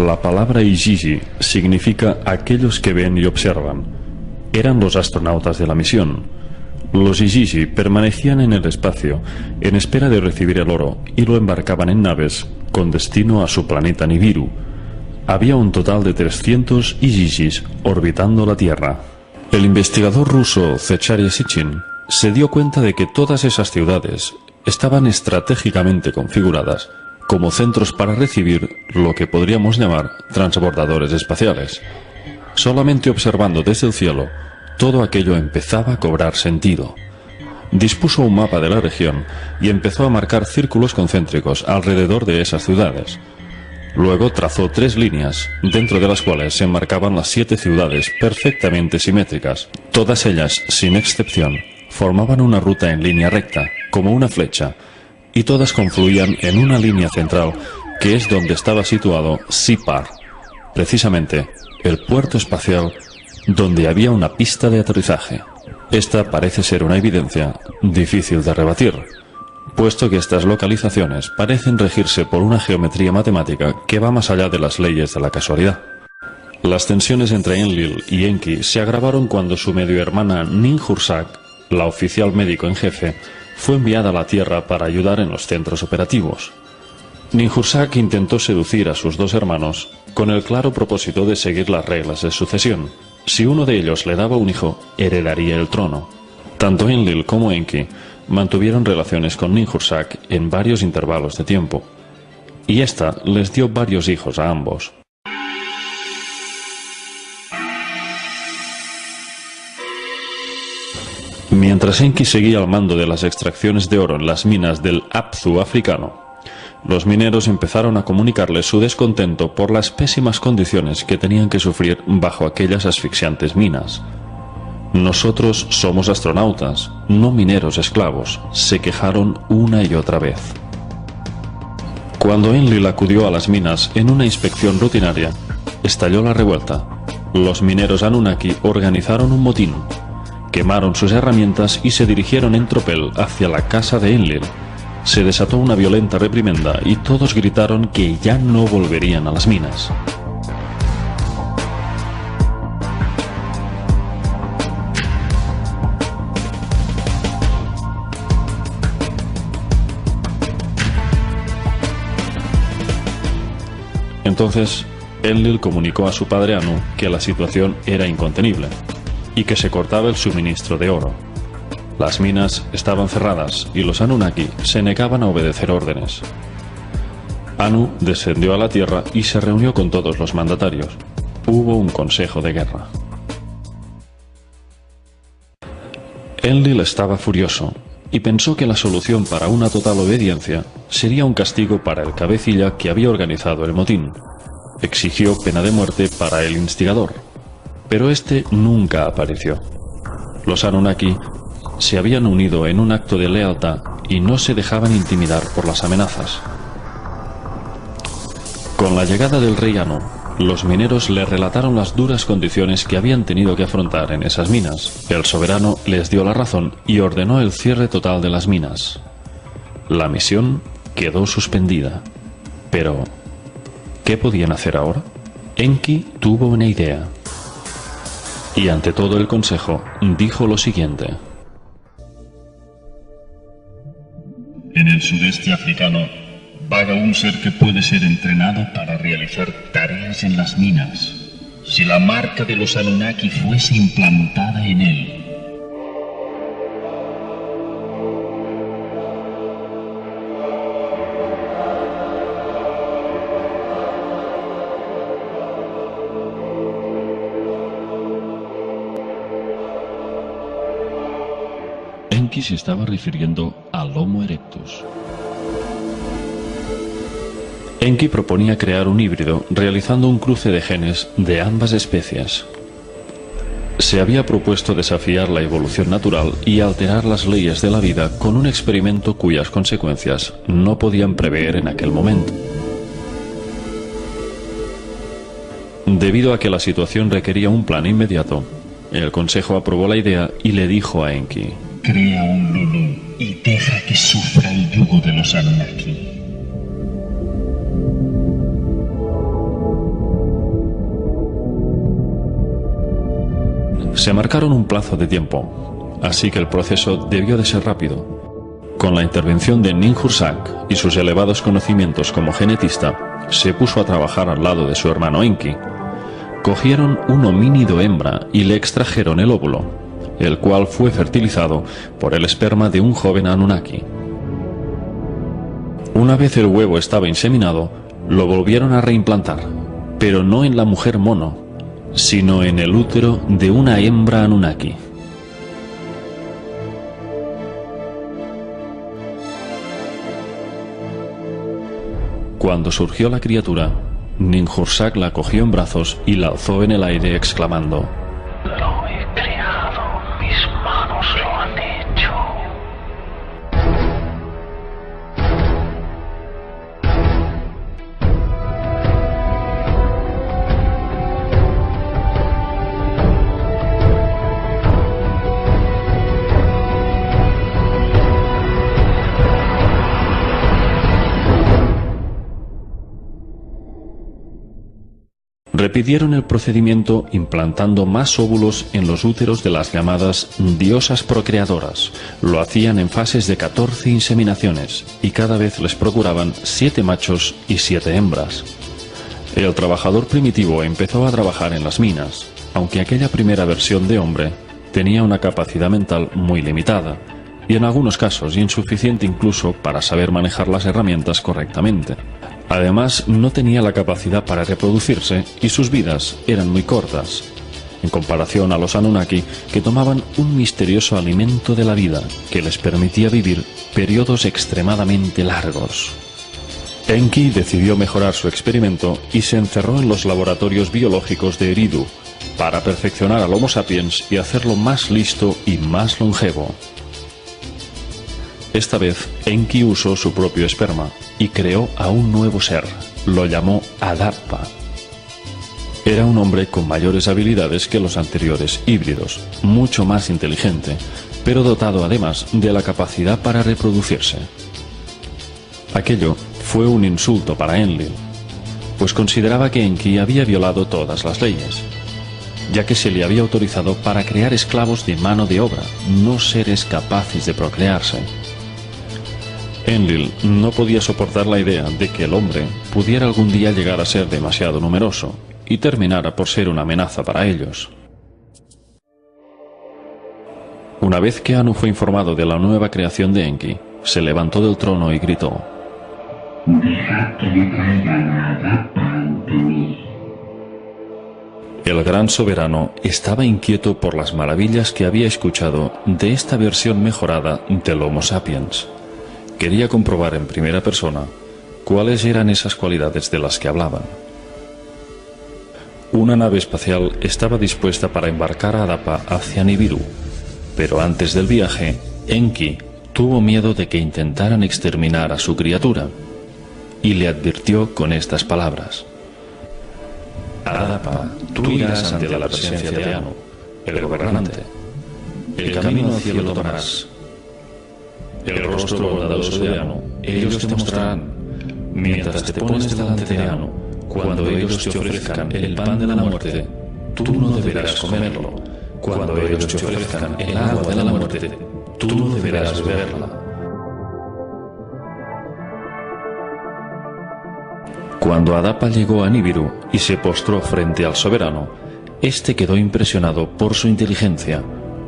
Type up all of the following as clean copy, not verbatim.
La palabra Ijiji significa aquellos que ven y observan. Eran los astronautas de la misión. Los Ijiji permanecían en el espacio en espera de recibir el oro y lo embarcaban en naves con destino a su planeta Nibiru. Había un total de 300 Ijijis orbitando la Tierra. El investigador ruso Zechariy Sitchin se dio cuenta de que todas esas ciudades estaban estratégicamente configuradas como centros para recibir lo que podríamos llamar transbordadores espaciales. Solamente observando desde el cielo, todo aquello empezaba a cobrar sentido. Dispuso un mapa de la región y empezó a marcar círculos concéntricos alrededor de esas ciudades. Luego trazó 3 líneas, dentro de las cuales se enmarcaban las 7 ciudades perfectamente simétricas. Todas ellas, sin excepción, formaban una ruta en línea recta, como una flecha, y todas confluían en una línea central, que es donde estaba situado Sipar, precisamente el puerto espacial donde había una pista de aterrizaje. Esta parece ser una evidencia difícil de rebatir, puesto que estas localizaciones parecen regirse por una geometría matemática que va más allá de las leyes de la casualidad. Las tensiones entre Enlil y Enki se agravaron cuando su medio hermana Ninhursag, la oficial médico en jefe, fue enviada a la Tierra para ayudar en los centros operativos. Ninhursag intentó seducir a sus 2 hermanos con el claro propósito de seguir las reglas de sucesión. Si uno de ellos le daba un hijo, heredaría el trono. Tanto Enlil como Enki mantuvieron relaciones con Ninhursag en varios intervalos de tiempo, y ésta les dio varios hijos a ambos. Mientras Enki seguía al mando de las extracciones de oro en las minas del Apsu africano, los mineros empezaron a comunicarles su descontento por las pésimas condiciones que tenían que sufrir bajo aquellas asfixiantes minas. Nosotros somos astronautas, no mineros esclavos, se quejaron una y otra vez. Cuando Enlil acudió a las minas en una inspección rutinaria, estalló la revuelta. Los mineros Anunnaki organizaron un motín, quemaron sus herramientas y se dirigieron en tropel hacia la casa de Enlil. Se desató una violenta reprimenda y todos gritaron que ya no volverían a las minas. Entonces, Enlil comunicó a su padre Anu que la situación era incontenible y que se cortaba el suministro de oro. Las minas estaban cerradas y los Anunnaki se negaban a obedecer órdenes. Anu descendió a la Tierra y se reunió con todos los mandatarios. Hubo un consejo de guerra. Enlil estaba furioso y pensó que la solución para una total obediencia sería un castigo para el cabecilla que había organizado el motín. Exigió pena de muerte para el instigador, pero este nunca apareció. Los Anunnaki se habían unido en un acto de lealtad y no se dejaban intimidar por las amenazas. Con la llegada del rey Anu, los mineros le relataron las duras condiciones que habían tenido que afrontar en esas minas. El soberano les dio la razón y ordenó el cierre total de las minas. La misión quedó suspendida. Pero, ¿qué podían hacer ahora? Enki tuvo una idea. Y ante todo el consejo, dijo lo siguiente. En el sudeste africano vaga un ser que puede ser entrenado para realizar tareas en las minas. Si la marca de los Anunnaki fuese implantada en él. Enki se estaba refiriendo al Homo erectus. Enki proponía crear un híbrido realizando un cruce de genes de ambas especies. Se había propuesto desafiar la evolución natural y alterar las leyes de la vida con un experimento cuyas consecuencias no podían prever en aquel momento. Debido a que la situación requería un plan inmediato, el Consejo aprobó la idea y le dijo a Enki: Crea un Lulu y deja que sufra el yugo de los Anunnaki. Se marcaron un plazo de tiempo, así que el proceso debió de ser rápido. Con la intervención de Ninhursag y sus elevados conocimientos como genetista, se puso a trabajar al lado de su hermano Enki. Cogieron un homínido hembra y le extrajeron el óvulo, el cual fue fertilizado por el esperma de un joven Anunnaki. Una vez el huevo estaba inseminado, lo volvieron a reimplantar, pero no en la mujer mono, sino en el útero de una hembra Anunnaki. Cuando surgió la criatura, Ninhursag la cogió en brazos y la alzó en el aire exclamando: Lo he creado, mis manos lo han hecho. Repitieron el procedimiento implantando más óvulos en los úteros de las llamadas diosas procreadoras. Lo hacían en fases de 14 inseminaciones y cada vez les procuraban 7 machos y 7 hembras. El trabajador primitivo empezó a trabajar en las minas, aunque aquella primera versión de hombre tenía una capacidad mental muy limitada y en algunos casos insuficiente incluso para saber manejar las herramientas correctamente. Además, no tenía la capacidad para reproducirse y sus vidas eran muy cortas, en comparación a los Anunnaki, que tomaban un misterioso alimento de la vida que les permitía vivir periodos extremadamente largos. Enki decidió mejorar su experimento y se encerró en los laboratorios biológicos de Eridu para perfeccionar al Homo sapiens y hacerlo más listo y más longevo. Esta vez, Enki usó su propio esperma y creó a un nuevo ser. Lo llamó Adapa. Era un hombre con mayores habilidades que los anteriores híbridos, mucho más inteligente, pero dotado además de la capacidad para reproducirse. Aquello fue un insulto para Enlil, pues consideraba que Enki había violado todas las leyes, ya que se le había autorizado para crear esclavos de mano de obra, no seres capaces de procrearse. Enlil no podía soportar la idea de que el hombre pudiera algún día llegar a ser demasiado numeroso y terminara por ser una amenaza para ellos. Una vez que Anu fue informado de la nueva creación de Enki, se levantó del trono y gritó: «Dejad que me traigan a Adapa ante mí». El gran soberano estaba inquieto por las maravillas que había escuchado de esta versión mejorada del Homo sapiens. Quería comprobar en primera persona cuáles eran esas cualidades de las que hablaban. Una nave espacial estaba dispuesta para embarcar a Adapa hacia Nibiru, pero antes del viaje, Enki tuvo miedo de que intentaran exterminar a su criatura y le advirtió con estas palabras: Adapa, tú irás ante la presencia de Anu, el gobernante. El camino al cielo tomarás. El rostro bondadoso de Anu, ellos te mostrarán. Mientras te pones delante de Anu, cuando ellos te ofrezcan el pan de la muerte, tú no deberás comerlo. Cuando ellos te ofrezcan el agua de la muerte, tú no deberás beberla. Cuando Adapa llegó a Nibiru y se postró frente al soberano, éste quedó impresionado por su inteligencia.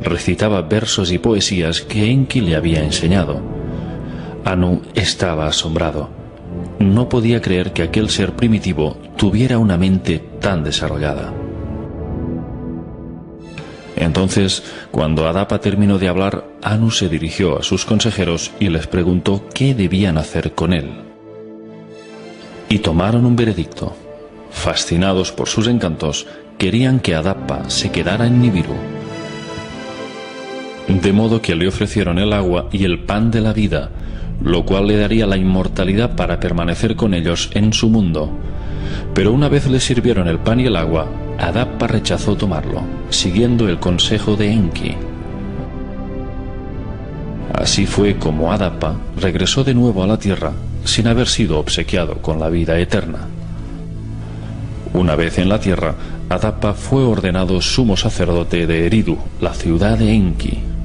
Recitaba versos y poesías que Enki le había enseñado. Anu estaba asombrado. No podía creer que aquel ser primitivo tuviera una mente tan desarrollada. Entonces, cuando Adapa terminó de hablar, Anu se dirigió a sus consejeros y les preguntó qué debían hacer con él. Y tomaron un veredicto. Fascinados por sus encantos, querían que Adapa se quedara en Nibiru. De modo que le ofrecieron el agua y el pan de la vida, lo cual le daría la inmortalidad para permanecer con ellos en su mundo. Pero una vez le sirvieron el pan y el agua, Adapa rechazó tomarlo, siguiendo el consejo de Enki. Así fue como Adapa regresó de nuevo a la Tierra sin haber sido obsequiado con la vida eterna. Una vez en la Tierra, Adapa fue ordenado sumo sacerdote de Eridu, la ciudad de Enki.